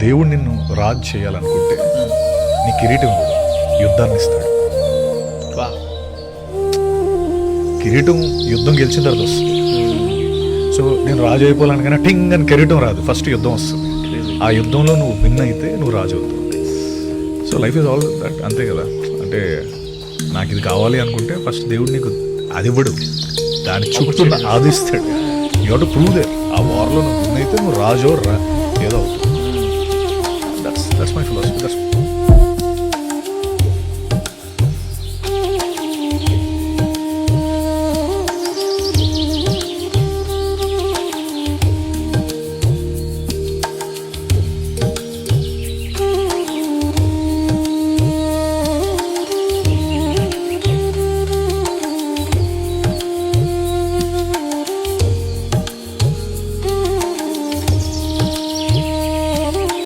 దేవుడు నిన్ను రాజు చేయాలనుకుంటే నీ కిరీటం కూడా యుద్ధాన్ని ఇస్తాడు. కిరీటం యుద్ధం గెలిచిన తర్వాత వస్తుంది. సో నేను రాజు అయిపోవాలనుకైనా టింగ్ అని కిరీటం రాదు, ఫస్ట్ యుద్ధం వస్తుంది. ఆ యుద్ధంలో నువ్వు విన్ అయితే నువ్వు రాజు అవుతావు. So life is all that, అంతే కదా. అంటే నాకు ఇది కావాలి అనుకుంటే ఫస్ట్ దేవుడు నీకు అది ఇవ్వడు, దాని చుట్టూ ఆదిస్తాడు. You have to prove there. ఆ వార్లో నువ్వు విన్ అయితే నువ్వు రాజు ఏదో అవుతుంది.